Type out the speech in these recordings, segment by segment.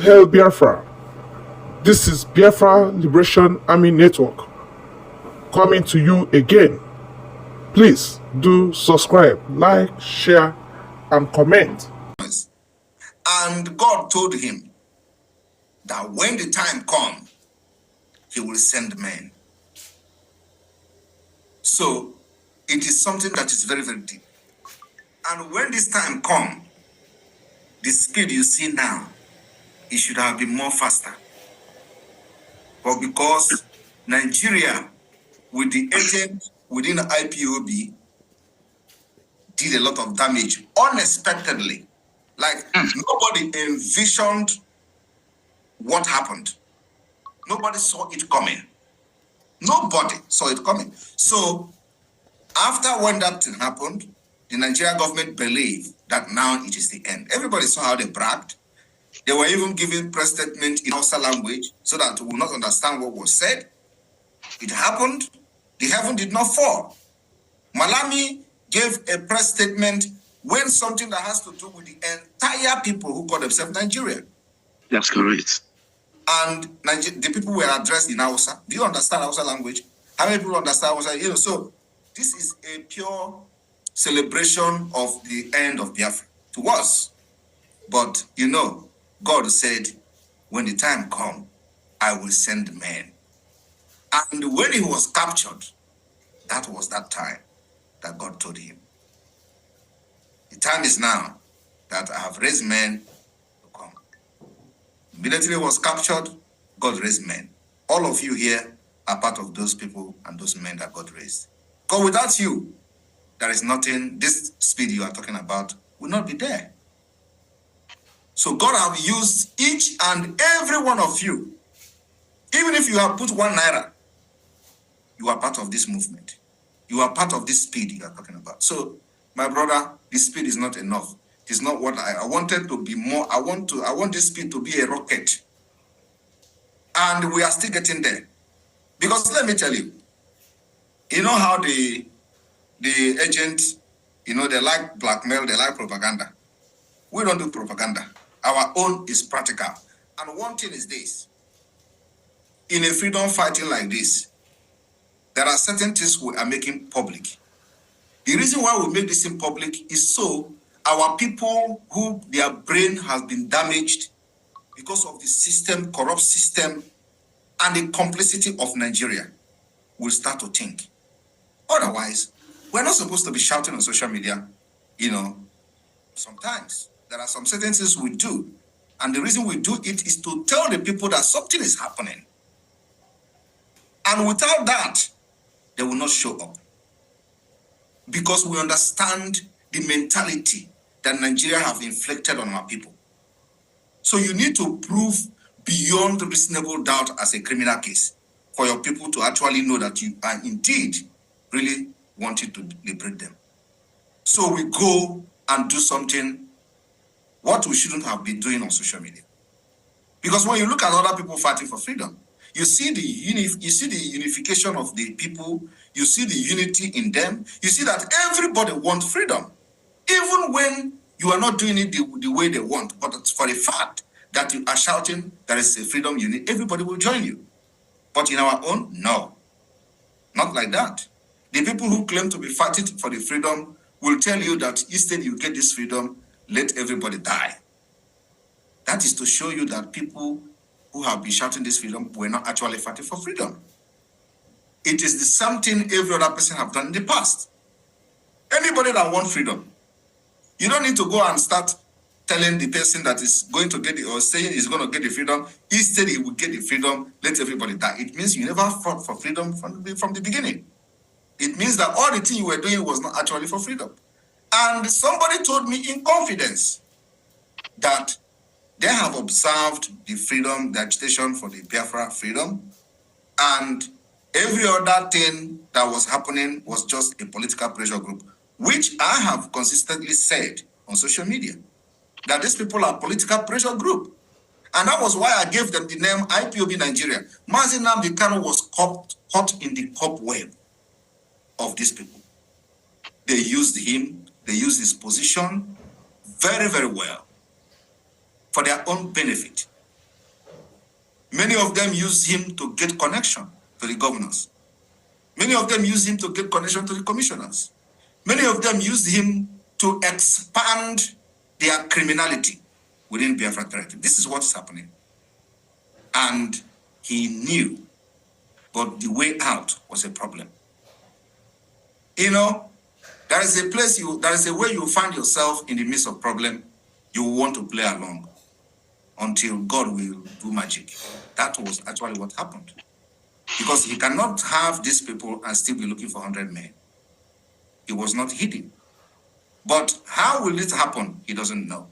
hail Biafra. This is Biafra Liberation Army Network coming to you again. Please do subscribe, like, share, and comment. And God told him that when the time comes, he will send men. So it is something that is very, very deep. And when this time comes, the speed you see now, it should have been more faster. But because Nigeria, with the agent within IPOB, did a lot of damage unexpectedly. Like nobody envisioned what happened. Nobody saw it coming. Nobody saw it coming. So after when that thing happened, the Nigerian government believed that now it is the end. Everybody saw how they bragged. They were even giving press statement in Hausa language so that we will not understand what was said. It happened. The heaven did not fall. Malami gave a press statement when something that has to do with the entire people who call themselves Nigerian. That's correct. And the people were addressed in Hausa. Do you understand Hausa language? How many people understand Hausa? So this is a pure celebration of the end of Biafra to us. But God said, when the time comes, I will send men. And when he was captured, that was that time that God told him. The time is now that I have raised men to come. Immediately he was captured, God raised men. All of you here are part of those people and those men that God raised. Because without you, there is nothing, this speed you are talking about will not be there. So God have used each and every one of you. Even if you have put 1 naira, you are part of this movement. You are part of this speed you are talking about. So, my brother, this speed is not enough. It's not what I wanted to be more. I want this speed to be a rocket. And we are still getting there. Because let me tell you, you know how the agents, they like blackmail, they like propaganda. We don't do propaganda. Our own is practical. And one thing is this. In a freedom fighting like this, there are certain things we are making public. The reason why we make this in public is so our people who their brain has been damaged because of the system, corrupt system, and the complicity of Nigeria will start to think. Otherwise, we're not supposed to be shouting on social media, sometimes. There are some certain things we do. And the reason we do it is to tell the people that something is happening. And without that, they will not show up. Because we understand the mentality that Nigeria have inflicted on our people. So you need to prove beyond reasonable doubt as a criminal case for your people to actually know that you are indeed really wanting to liberate them. So we go and do something what we shouldn't have been doing on social media. Because when you look at other people fighting for freedom, you see the unification of the people, you see the unity in them, you see that everybody wants freedom. Even when you are not doing it the way they want, but it's for the fact that you are shouting there is a freedom you need, everybody will join you. But in our own, no. Not like that. The people who claim to be fighting for the freedom will tell you that instead you get this freedom, let everybody die. That is to show you that people who have been shouting this freedom were not actually fighting for freedom. It is the same thing every other person have done in the past. Anybody that wants freedom, you don't need to go and start telling the person that is going to get it or saying he's going to get the freedom. Instead, he will get the freedom, let everybody die. It means you never fought for freedom from the beginning. It means that all the thing you were doing was not actually for freedom. And somebody told me in confidence that they have observed the freedom, the agitation for the Biafra freedom, and every other thing that was happening was just a political pressure group, which I have consistently said on social media, that these people are political pressure group. And that was why I gave them the name IPOB Nigeria. Mazi Nnamdi Kanu was caught in the cobweb of these people. They used him, they used his position very, very well for their own benefit. Many of them use him to get connection to the governors. Many of them use him to get connection to the commissioners. Many of them use him to expand their criminality within Biafra territory. This is what is happening. And he knew, but the way out was a problem. You know, there is a place there is a way you find yourself in the midst of problem, you want to play along until God will do magic. That was actually what happened. Because he cannot have these people and still be looking for 100 men. It was not hidden. But how will it happen? He doesn't know.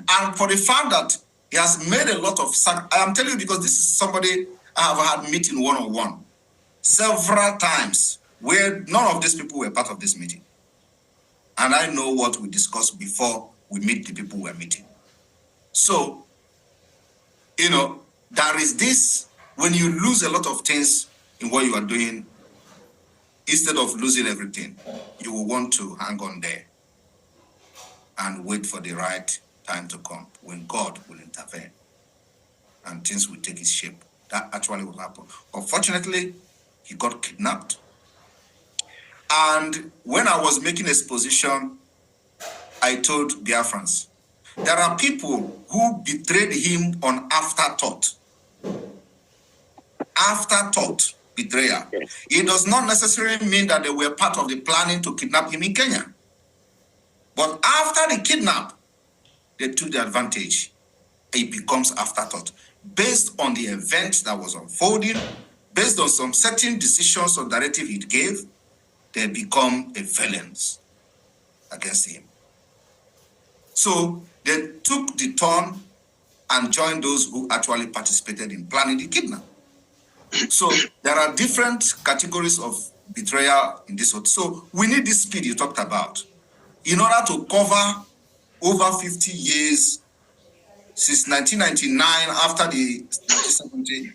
And for the fact that he has made a lot of I am telling you because this is somebody I have had meeting one-on-one several times where none of these people were part of this meeting. And I know what we discussed before we meet the people we're meeting. So, you know, there is this, when you lose a lot of things in what you are doing, instead of losing everything, you will want to hang on there and wait for the right time to come when God will intervene and things will take its shape. That actually will happen. Unfortunately, he got kidnapped. And when I was making exposition, I told Biafrans, there are people who betrayed him on afterthought. Afterthought betrayal. It does not necessarily mean that they were part of the planning to kidnap him in Kenya. But after the kidnap, they took the advantage. It becomes afterthought. Based on the event that was unfolding, based on some certain decisions or directive he gave, they become a violence against him. So they took the turn and joined those who actually participated in planning the kidnap. So there are different categories of betrayal in this. So we need this speed you talked about in order to cover over 50 years since 1999 after the 1970.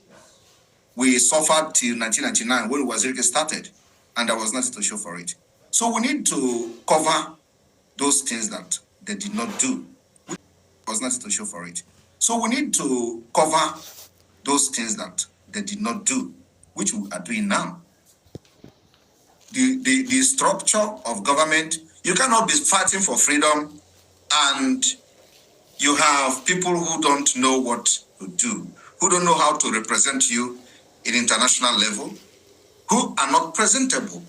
We suffered till 1999 when Wazirike started and there was nothing to show for it. So we need to cover those things that they did not do. There was nothing to show for it. So we need to cover those things that they did not do, which we are doing now. The structure of government, you cannot be fighting for freedom and you have people who don't know what to do, who don't know how to represent you in international level, who are not presentable,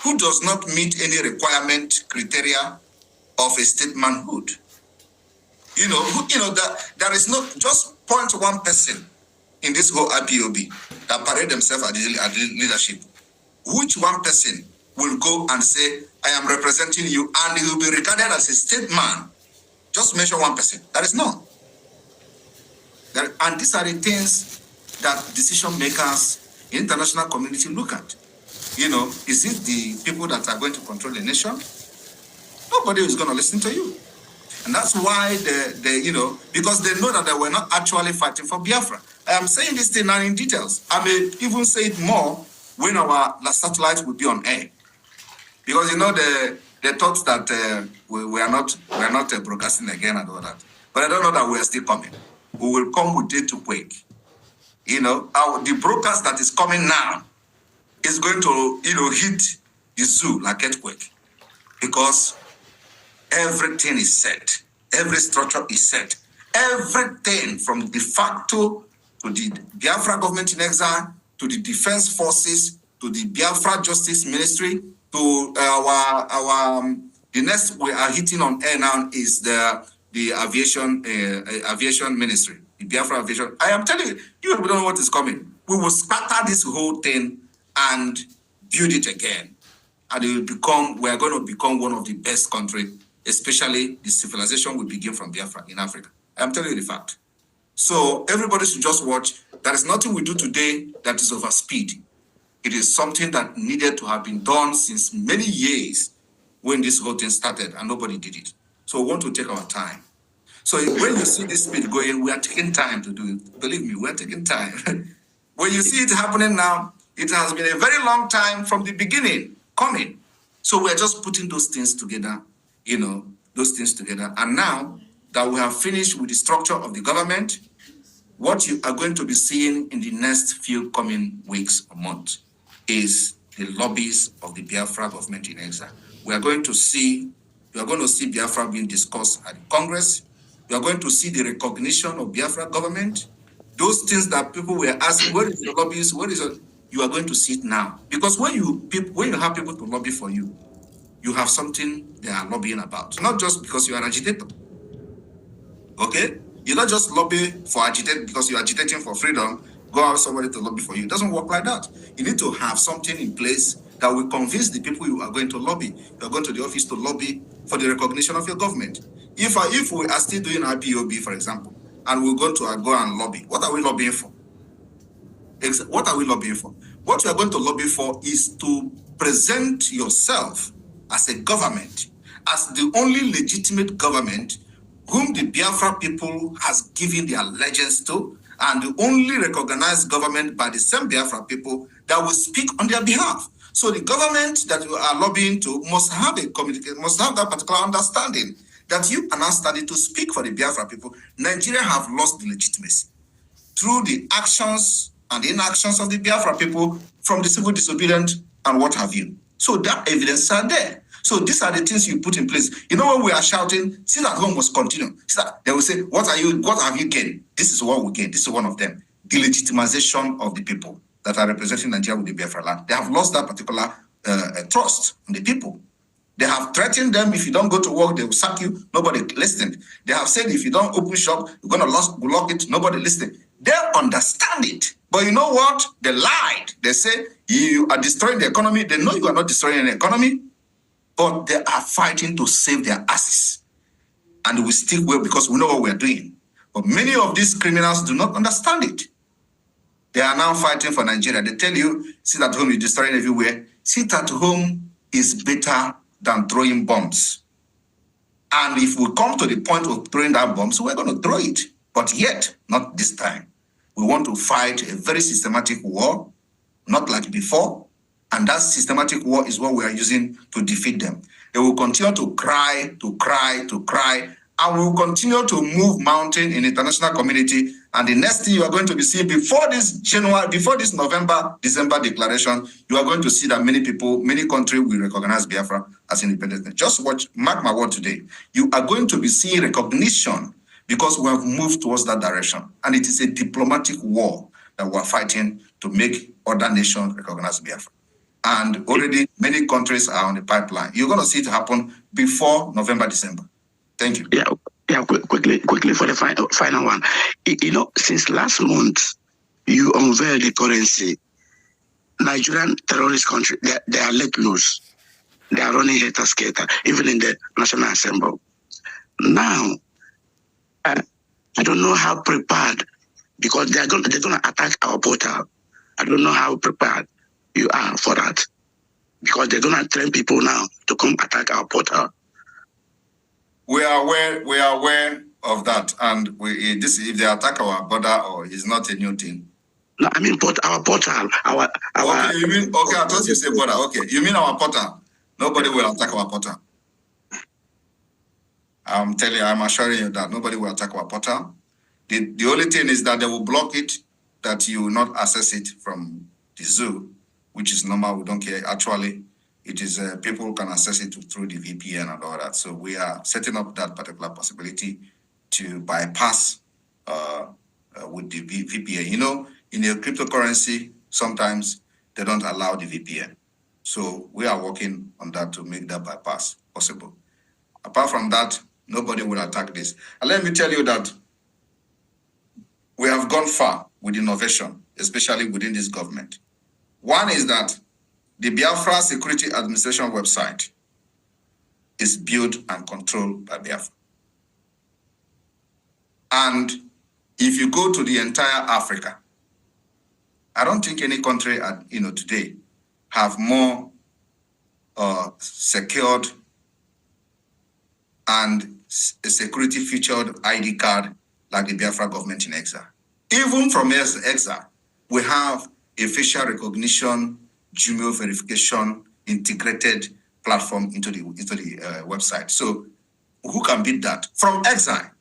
who does not meet any requirement criteria of a state manhood. That there is not just 0.1 person in this whole IPOB that parade themselves at the leadership. Which one person will go and say, I am representing you, and he will be regarded as a state man? Just mention one person. That is none. And these are the things that decision makers in international community look at. Is it the people that are going to control the nation? Nobody is going to listen to you. And that's why because they know that they were not actually fighting for Biafra. I am saying this thing now in details. I may even say it more when our satellite will be on air. Because they thought that we are not broadcasting again and all that. But I don't know that we are still coming. We will come with day to quake. The broadcast that is coming now is going to hit the zoo like earthquake. Because everything is set. Every structure is set. Everything from the facto to the Biafra government in exile, to the defense forces, to the Biafra Justice Ministry, to the next we are hitting on air now is the aviation ministry, the Biafra aviation. I am telling you, you don't know what is coming. We will scatter this whole thing and build it again. And we are going to become one of the best countries, especially the civilization will begin from Biafra in Africa. I am telling you the fact. So everybody should just watch. There is nothing we do today that is over speed. It is something that needed to have been done since many years when this whole thing started and nobody did it. So we want to take our time. So when you see this speed going, we are taking time to do it. Believe me, we are taking time. When you see it happening now, it has been a very long time from the beginning coming. So we are just putting those things together, And now that we have finished with the structure of the government, what you are going to be seeing in the next few coming weeks or months is the lobbies of the Biafra government in exile. You are going to see Biafra being discussed at Congress. You are going to see the recognition of Biafra government. Those things that people were asking, where is the lobbies? You are going to see it now. Because when you have people to lobby for you, you have something they are lobbying about. Not just because you are an agitator. Okay? You not just lobby for agitate because you're agitating for freedom, go have somebody to lobby for you. It doesn't work like that. You need to have something in place that will convince the people you are going to lobby. You are going to the office to lobby for the recognition of your government. If we are still doing IPOB, for example, and we're going to go and lobby, what are we lobbying for? What are we lobbying for? What we are going to lobby for is to present yourself as a government, as the only legitimate government whom the Biafra people has given their allegiance to, and the only recognized government by the same Biafra people that will speak on their behalf. So the government that you are lobbying to must have that particular understanding that you are not studying to speak for the Biafra people. Nigeria have lost the legitimacy through the actions and the inactions of the Biafra people, from the civil disobedient and what have you. So that evidence are there. So these are the things you put in place. You know, when we are shouting, sit at home must continue. They will say, what have you gained? This is what we gain. This is one of them. The legitimization of the people that are representing Nigeria with the Biafra land. They have lost that particular trust in the people. They have threatened them, if you don't go to work, they will sack you. Nobody listened. They have said, if you don't open shop, you're going to lock it. Nobody listened. They understand it. But you know what? They lied. They say, you are destroying the economy. They know you are not destroying the economy, but they are fighting to save their asses. And we still will, because we know what we're doing. But many of these criminals do not understand it. They are now fighting for Nigeria. They tell you, sit at home, you're destroying everywhere. Sit at home is better than throwing bombs. And if we come to the point of throwing that bombs, we're going to throw it. But yet, not this time. We want to fight a very systematic war, not like before. And that systematic war is what we are using to defeat them. They will continue to cry, and we will continue to move mountain in the international community. And the next thing you are going to be seeing before this November, December declaration, you are going to see that many people, many countries will recognize Biafra as independent. Just watch, mark my word today. You are going to be seeing recognition because we have moved towards that direction. And it is a diplomatic war that we are fighting to make other nations recognize Biafra. And already many countries are on the pipeline. You're going to see it happen before November, December. Thank you. Yeah. Quickly for the final one. You know, since last month, you unveiled the currency. Nigerian terrorist country, they are let loose. They are running hater-skater, even in the National Assembly. Now, I don't know how prepared, because they're going to attack our portal. I don't know how prepared you are for that, because they're going to train people now to come attack our portal. We are aware of that, and if they attack our border, or is not a new thing. No, I mean our portal. Okay, you mean okay? I thought you said border. Okay, you mean our portal? Nobody will attack our portal. I'm assuring you that nobody will attack our portal. The only thing is that they will block it, that you will not access it from the zoo, which is normal. We don't care. Actually, it is people can access it through the VPN and all that. So we are setting up that particular possibility to bypass with the VPN. You know, in a cryptocurrency, sometimes they don't allow the VPN. So we are working on that to make that bypass possible. Apart from that, nobody will attack this. And let me tell you that we have gone far with innovation, especially within this government. One is that the Biafra Security Administration website is built and controlled by Biafra. And if you go to the entire Africa, I don't think any country today have more secured and a security featured ID card like the Biafra government in exile. Even from exile, we have a facial recognition, Gmail verification, integrated platform into the website. So who can beat that? From exile,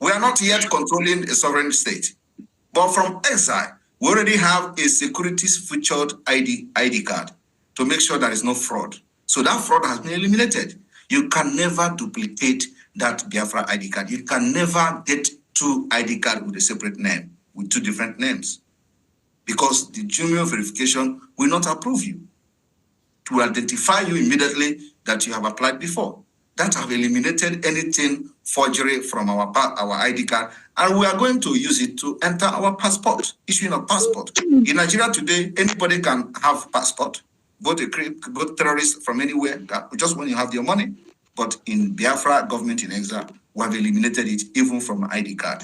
we are not yet controlling a sovereign state. But from exile, we already have a securities featured ID card to make sure there is no fraud. So that fraud has been eliminated. You can never duplicate that Biafra ID card. You can never get two ID cards with a separate name, with two different names, because the junior verification will not approve you to identify you immediately that you have applied before. That have eliminated anything forgery from our ID card, and we are going to use it to enter our passport, issuing a passport. In Nigeria today, anybody can have passport, both terrorists from anywhere, just when you have your money. But in Biafra, government in exile, we have eliminated it even from ID card.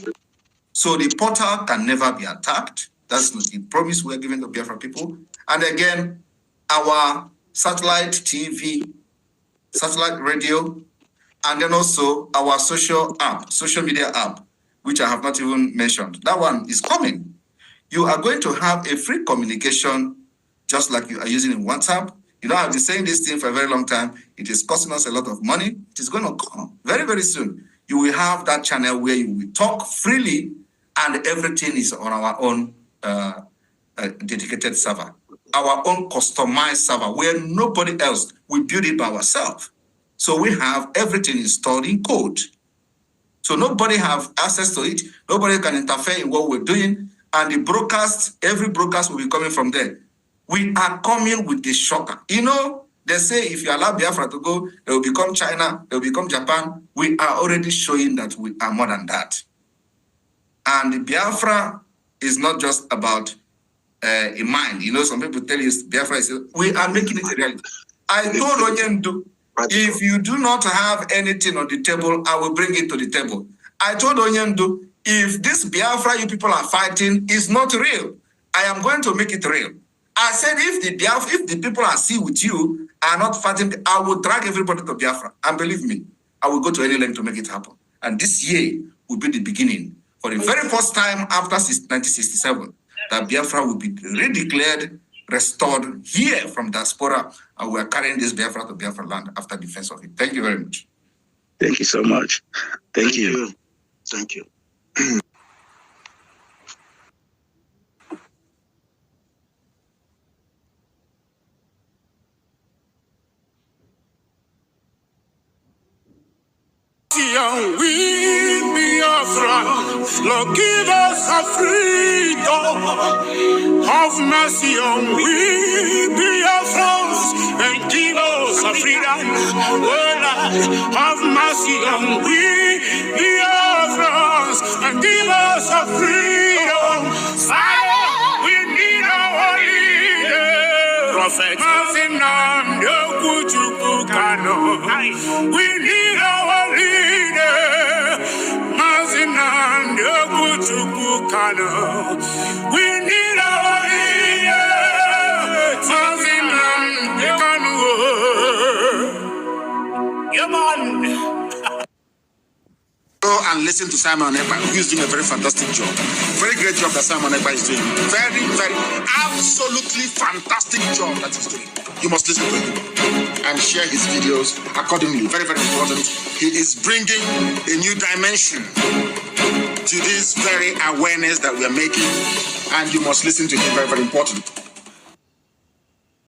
So the portal can never be attacked. That's the promise we're giving to Biafra people. And again, our satellite TV, satellite radio, and then also our social media app, which I have not even mentioned. That one is coming. You are going to have a free communication, just like you are using in WhatsApp. You know, I've been saying this thing for a very long time. It is costing us a lot of money. It is going to come very, very soon. You will have that channel where you will talk freely, and everything is on our own dedicated server, our own customized server, where nobody else, we build it by ourselves. So we have everything installed in code. So nobody have access to it. Nobody can interfere in what we're doing. And the broadcast, every broadcast will be coming from there. We are coming with the shocker. You know, they say if you allow Biafra to go, they will become China, they will become Japan. We are already showing that we are more than that. And Biafra is not just about a mind. You know, some people tell you Biafra is, we are making it a reality. I told Onyendu, if you do not have anything on the table, I will bring it to the table. I told Onyendu, if this Biafra you people are fighting is not real, I am going to make it real. I said, if the people I see with you are not fighting, I will drag everybody to Biafra. And believe me, I will go to any length to make it happen. And this year will be the beginning, for the very first time after 1967, that Biafra will be redeclared, restored here from diaspora, and we are carrying this Biafra to Biafra land after defense of it. Thank you very much. Thank you so much. Thank you. Thank you. We Biafra, Lord, give us a freedom. Have mercy on we Biafrans and give us a freedom. Oh Lord, have mercy on we Biafrans and give us a freedom. Fire, we need our leader. Prophet, we need our leader. We need our Go and listen to Simon Ekpa, who is doing a very fantastic job. Very great job that Simon Ekpa is doing. Very, very, absolutely fantastic job that he's doing. You must listen to him and share his videos accordingly. Very, very important. He is bringing a new dimension to this very awareness that we are making, and you must listen to him. Very, very important.